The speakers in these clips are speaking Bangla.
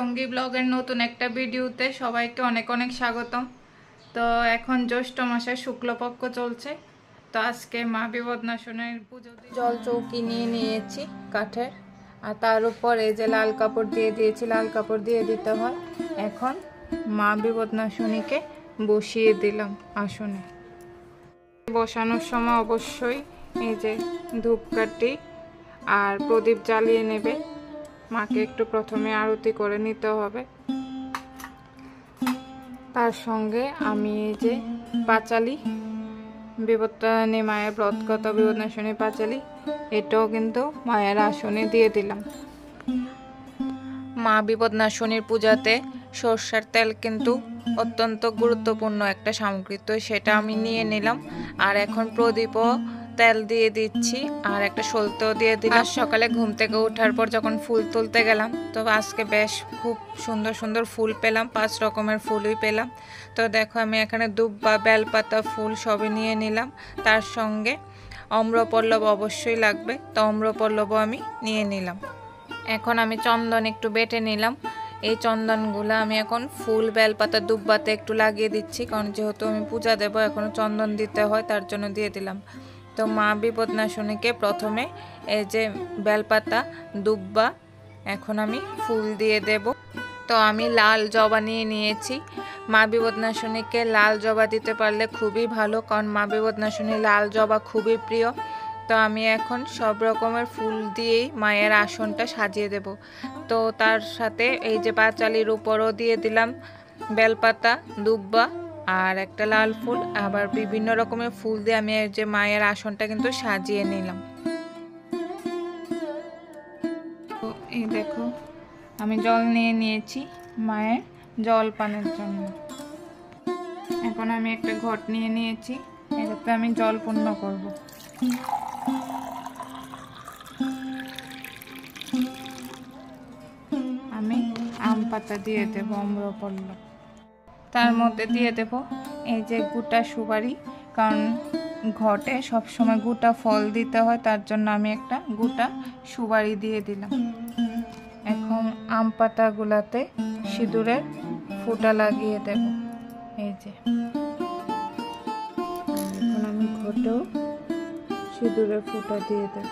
টঙ্গী ব্লগের নতুন একটা ভিডিওতে সবাইকে অনেক অনেক স্বাগতম। তো এখন জ্যৈষ্ঠ মাসের শুক্লপক্ষ চলছে। তো আজকে মা বিপদনাশনের পুজো জল চৌকি নিয়ে নিয়েছি কাঠের, আর তার উপর এই যে লাল কাপড় দিয়ে দিয়েছি, লাল কাপড় দিয়ে দিতে হয়। এখন মা বিপদনাশনীকে বসিয়ে দিলাম আসনে। বসানোর সময় অবশ্যই এই যে ধূপকাঠি আর প্রদীপ জ্বালিয়ে নেবে। মাকে একটু প্রথমে আরতি করে নিতে হবে। তার সঙ্গে আমি এই যে পাঁচালি বিপত্তারিণী মায়ের ব্রতকথা বিপদনাশনী পাঁচালি, এটাও কিন্তু মায়ের আসনে দিয়ে দিলাম। মা বিপদনাশনীর পূজাতে সরষের তেল কিন্তু অত্যন্ত গুরুত্বপূর্ণ একটা সামগ্রী, তো সেটা আমি নিয়ে নিলাম। আর এখন প্রদীপও তেল দিয়ে দিচ্ছি আর একটা সলতেও দিয়ে দিলাম। সকালে ঘুম থেকে ওঠার পর যখন ফুল তুলতে গেলাম, তো আজকে বেশ খুব সুন্দর সুন্দর ফুল পেলাম, 5 রকমের ফুলই পেলাম। তো দেখো আমি এখানে দুব্বা, বেলপাতা, ফুল সবই নিয়ে নিলাম। তার সঙ্গে অম্রপল্লব অবশ্যই লাগবে, তো অম্রপল্লবও আমি নিয়ে নিলাম। এখন আমি চন্দন একটু বেটে নিলাম। এই চন্দনগুলো আমি এখন ফুল, বেলপাতা, দুব্বাতে একটু লাগিয়ে দিচ্ছি, কারণ যেহেতু আমি পূজা দেব এখনও চন্দন দিতে হয়, তার জন্য দিয়ে দিলাম। তো মা বিপদনাশনীকে প্রথমে এই যে বেলপাতা, দুব্বা, এখন আমি ফুল দিয়ে দেব। তো আমি লাল জবা নিয়ে নিয়েছি। মা বিপদনাশনীকে লাল জবা দিতে পারলে খুবই ভালো, কারণ মা বিপদনাশনী লাল জবা খুবই প্রিয়। তো আমি এখন সব রকমের ফুল দিয়েই মায়ের আসনটা সাজিয়ে দেব। তো তার সাথে এই যে পাঁচালির উপরও দিয়ে দিলাম বেলপাতা, দুব্বা আর একটা লাল ফুল, আবার বিভিন্ন রকমের ফুল দিয়ে আমি এই যে মায়ের আসনটা কিন্তু সাজিয়ে নিলাম। তো এই দেখো আমি জল নিয়ে নিয়েছি মায়ের জল পানের জন্য। এখন আমি একটা ঘট নিয়ে নিয়েছি, এটাতে আমি জল পূর্ণ করব। আমি আম পাতা দিয়ে দেব, অম্রপল্লব। তার মধ্যে দিয়ে দেব এই যে গোটা সুপারি, কারণ ঘটে সবসময় গোটা ফল দিতে হয়, তার জন্য আমি একটা গোটা সুপারি দিয়ে দিলাম। এখন আম পাতাগুলাতে সিঁদুরের ফোঁটা লাগিয়ে দেব। এই যে এখন আমি ঘটেও সিঁদুরের ফোঁটা দিয়ে দেব।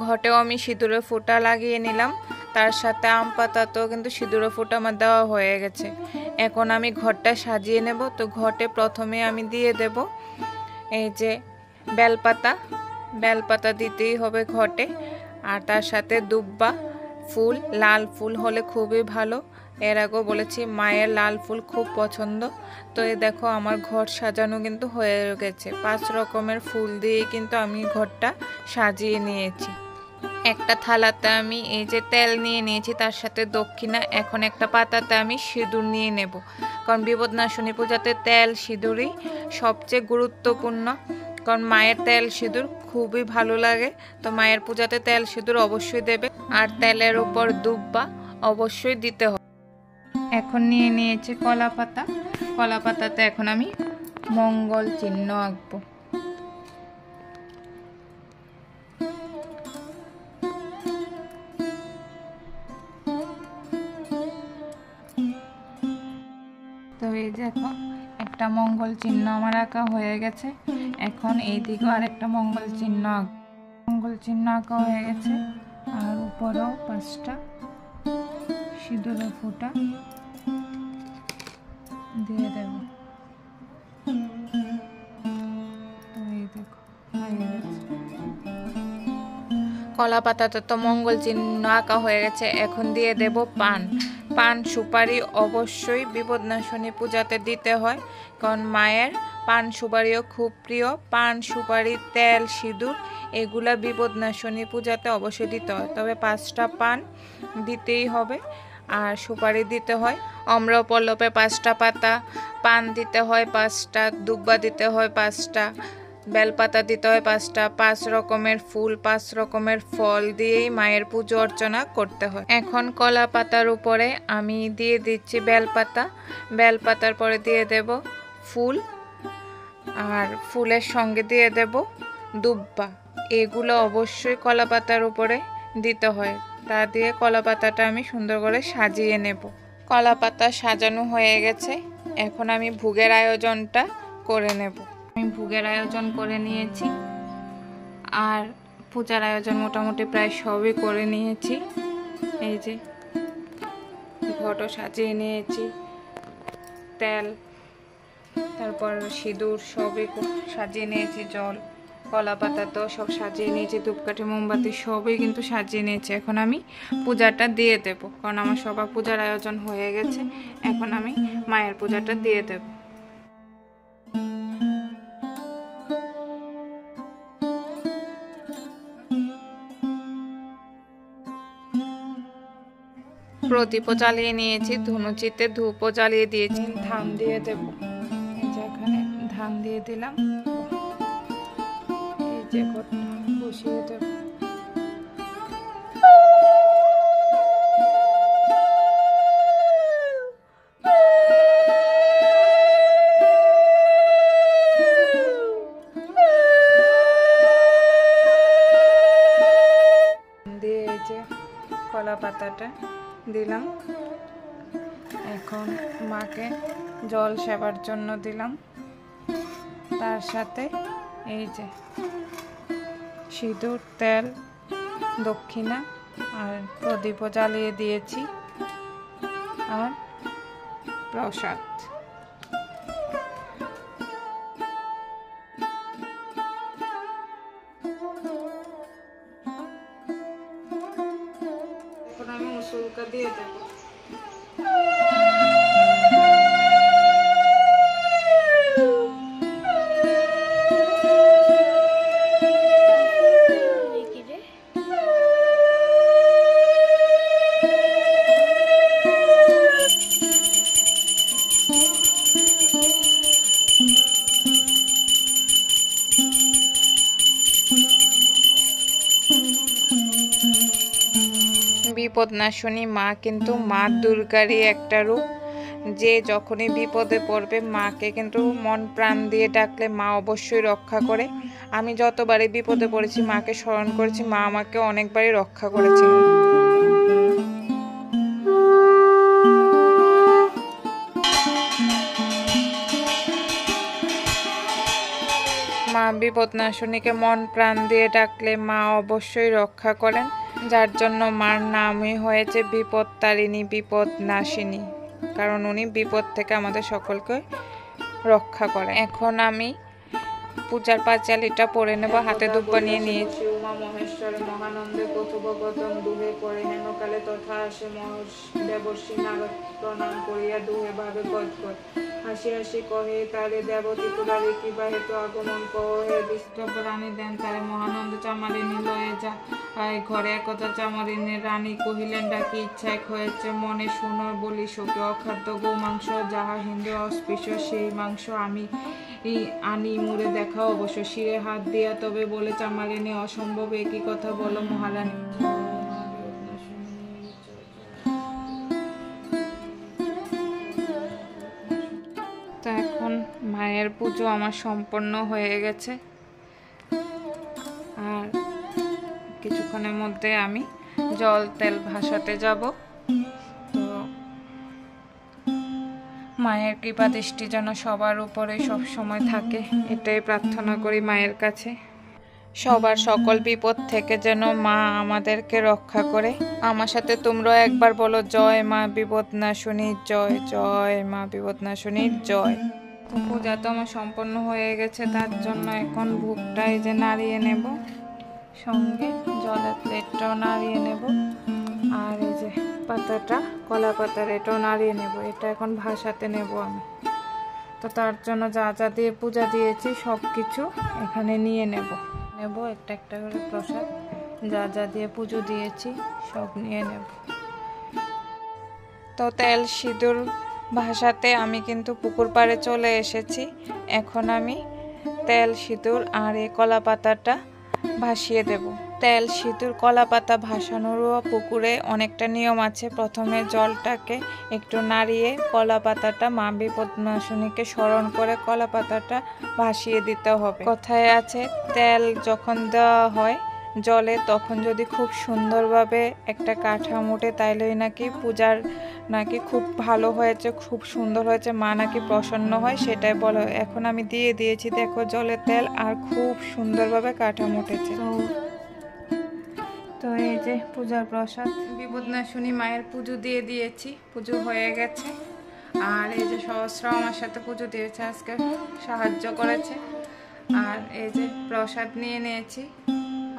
ঘটেও আমি সিঁদুরের ফোঁটা লাগিয়ে নিলাম। তার সাথে আম পাতাতেও কিন্তু সিঁদুরের ফোঁটা আমার দেওয়া হয়ে গেছে। এখন আমি ঘরটা সাজিয়ে নেব। তো ঘটে প্রথমে আমি দিয়ে দেব এই যে বেলপাতা, বেলপাতা দিতেই হবে ঘটে। আর তার সাথে দুব্বা ফুল, লাল ফুল হলে খুবই ভালো। এর আগেও বলেছি মায়ের লাল ফুল খুব পছন্দ। তো এই দেখো আমার ঘর সাজানো কিন্তু হয়ে গেছে। 5 রকমের ফুল দিয়ে কিন্তু আমি ঘরটা সাজিয়ে নিয়েছি। একটা থালাতে আমি এই যে তেল নিয়ে নিয়েছি, তার সাথে দক্ষিণা। এখন একটা পাতাতে আমি সিঁদুর নিয়ে নেব, কারণ বিপদনাশনী পূজাতে তেল সিঁদুরই সবচেয়ে গুরুত্বপূর্ণ, কারণ মায়ের তেল সিঁদুর খুবই ভালো লাগে। তো মায়ের পূজাতে তেল সিঁদুর অবশ্যই দেবে, আর তেলের উপর দুব্বা অবশ্যই দিতে হবে। এখন নিয়ে নিয়েছি কলা পাতা, কলা পাতাতে এখন আমি মঙ্গল চিহ্ন আঁকবো। তো এই দেখো একটা মঙ্গল চিহ্ন আমার আঁকা হয়ে গেছে। এখন এই দিকেও আর একটা মঙ্গল চিহ্ন আঁকা হয়ে গেছে, আর উপরেও 5টা সিঁদুরের ফোঁটা দিয়ে দেব। তো এই দেখো হয়ে গেছে। কলা পাতাতে তো মঙ্গল চিহ্ন আঁকা হয়ে গেছে। এখন দিয়ে দেব পান, পান সুপারি অবশ্যই বিপদনাশনী পূজাতে দিতে হয়, কারণ মায়ের পান সুপারিও খুব প্রিয়। পান সুপারি, তেল, সিঁদুর এগুলা বিপদনাশনী পূজাতে অবশ্যই দিতে হয়। তবে 5টা পান দিতেই হবে, আর সুপারি দিতে হয়। অম্রপল্লবে 5টা পাতা, পান দিতে হয় 5টা, দুব্বা দিতে হয় 5টা, বেলপাতা দিতে হয় 5টা, 5 রকমের ফুল, 5 রকমের ফল দিয়েই মায়ের পুজো অর্চনা করতে হয়। এখন কলা পাতার উপরে আমি দিয়ে দিচ্ছি বেলপাতা, বেলপাতার পরে দিয়ে দেব ফুল, আর ফুলের সঙ্গে দিয়ে দেব দুব্বা। এগুলো অবশ্যই কলা পাতার উপরে দিতে হয়। তা দিয়ে কলা পাতাটা আমি সুন্দর করে সাজিয়ে নেব। কলা পাতা সাজানো হয়ে গেছে, এখন আমি ভোগের আয়োজনটা করে নেব। আমি ভোগের আয়োজন করে নিয়েছি আর পূজার আয়োজন মোটামুটি প্রায় সবই করে নিয়েছি। এই যে ঘটও সাজিয়ে নিয়েছি, তেল, তারপর সিঁদুর সবই সাজিয়ে নিয়েছি, জল, কলা পাতা তো সব সাজিয়ে নিয়েছি, ধূপকাঠি মোমবাতি সবই কিন্তু সাজিয়ে নিয়েছি। এখন আমি পূজাটা দিয়ে দেব, কারণ আমার সবার পূজার আয়োজন হয়ে গেছে। এখন আমি মায়ের পূজাটা দিয়ে দেব। প্রদীপও জ্বালিয়ে নিয়েছি, ধুনুচিতে ধূপও জ্বালিয়ে দিয়েছি। ধান দিয়ে দেব, এই যে এখানে ধান দিয়ে দিলাম, এই যে বসিয়ে দেব। দিয়ে এই যে কলা পাতাটা দিলাম, এখন মাকে জল সেবার জন্য দিলাম, তার সাথে এই যে সিঁদুর, তেল, দক্ষিণা আর প্রদীপও জ্বালিয়ে দিয়েছি আর প্রসাদ। এখন আমি মুসুলকা দিয়ে দেবো। বিপদনাশিনী মা কিন্তু মা দুর্গারই একটা রূপ, যে যখনই বিপদে পড়বে মাকে কিন্তু মন প্রাণ দিয়ে ডাকলে মা অবশ্যই রক্ষা করে। আমি যতবারই বিপদে পড়েছি মাকে স্মরণ করেছি, মা আমাকে অনেকবারই রক্ষা করেছে। মা বিপদনাশিনীকে মন প্রাণ দিয়ে ডাকলে মা অবশ্যই রক্ষা করেন, যার জন্য মার নামই হয়েছে বিপদতারিণী, বিপদনাশিনী, কারণ উনি বিপদ থেকে আমাদের সকলকে রক্ষা করেন। এখন আমি পূজার পাঁচালিটা পড়ে নেব, হাতে ধূপ বানিয়ে নিয়েছি। উমা মহেশ্বরে মহানন্দে কথোপকথন দুহে করে হেনকালে তথা আসে দেবর্ষি নারদ প্রণাম করিয়া দুহে ভাবে গদগদ হাসি হাসি কহে তারে দেবতী তুলারে কিবা হেতু আগমন কহে বিষ্ণব রানী দেন তারে মহানন্দ চামারিনী লয়ে যা ঘরে একথা চামারিনী রানী কহিলেন ডাকি ইচ্ছা এক হয়েছে মনে শুনো বলি শোকে অখাদ্য গোমাংস যাহা হিন্দু অস্পৃশ্য সেই মাংস আমি আনি মুড়ে দেখা অবশ্য শিরে হাত দিয়া তবে বলে চামারিনী অসম্ভব একই কথা বলো মহারানী। তো এখন মায়ের পুজো আমার সম্পন্ন হয়ে গেছে, আর কিছুক্ষণের মধ্যে আমি জল তেল ভাসাতে যাব। তো মায়ের কৃপা দৃষ্টি যেন সবার উপরে সব সময় থাকে, এটাই প্রার্থনা করি মায়ের কাছে। সবার সকল বিপদ থেকে যেন মা আমাদেরকে রক্ষা করে। আমার সাথে তোমরাও একবার বলো জয় মা বিপদনাশিনীর জয়, জয় মা বিপদনাশিনীর জয়। তো পূজা তো আমার সম্পন্ন হয়ে গেছে, তার জন্য এখন ভোগটা এই যে নাড়িয়ে নেব, সঙ্গে জলের প্লেটটাও নাড়িয়ে নেব, আর এই যে পাতাটা কলা পাতার এটাও নাড়িয়ে নেব। এটা এখন ভাসাতে নেব আমি। তো তার জন্য যা যা দিয়ে পূজা দিয়েছি সব কিছু এখানে নিয়ে নেব একটা একটা করে প্রসাদ, যা যা দিয়ে পুজো দিয়েছি সব নিয়ে নেব। তো তেল সিঁদুর ভাসাতে আমি কিন্তু পুকুর পাড়ে চলে এসেছি। এখন আমি তেল সিঁদুর আর এই কলা পাতাটা ভাসিয়ে দেব। তেল সিঁদুর কলা পাতা ভাসানোরও পুকুরে অনেকটা নিয়ম আছে। প্রথমে জলটাকে একটু নাড়িয়ে কলা পাতাটা মা বিপদনাশিনীকে স্মরণ করে কলা পাতাটা ভাসিয়ে দিতে হবে। কথায় আছে তেল যখন দেওয়া হয় জলে তখন যদি খুব সুন্দরভাবে একটা কাঠামো ওঠে তাইলেই নাকি পূজার নাকি খুব ভালো হয়েছে, খুব সুন্দর হয়েছে, মা নাকি প্রসন্ন হয়, সেটাই বলে। এখন আমি দিয়ে দিয়েছি দেখো জলের তেল, আর খুব সুন্দরভাবে কাঠামো উঠেছে। তো এই যে পূজার প্রসাদ বিপদনাশিনী মায়ের পুজো দিয়ে দিয়েছি, পুজো হয়ে গেছে। আর এই যে সহস্র আমার সাথে পুজো দিয়েছে, আজকে সাহায্য করেছে। আর এই যে প্রসাদ নিয়ে নিয়েছি,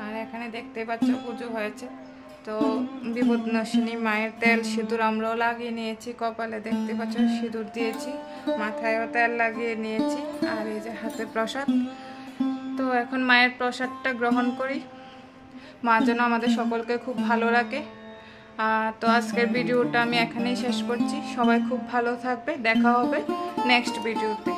আর এখানে দেখতে পাচ্ছ পুজো হয়েছে। তো বিপদনাশিনী মায়ের তেল সিঁদুর আমরাও লাগিয়ে নিয়েছি, কপালে দেখতে পাচ্ছ সিঁদুর দিয়েছি, মাথায়ও তেল লাগিয়ে নিয়েছি, আর এই যে হাতে প্রসাদ। তো এখন মায়ের প্রসাদটা গ্রহণ করি, মা যেন আমাদের সকলকে খুব ভালো রাখে। তো আজকের ভিডিওটা আমি এখানেই শেষ করছি। সবাই খুব ভালো থাকবে, দেখা হবে নেক্সট ভিডিওতে।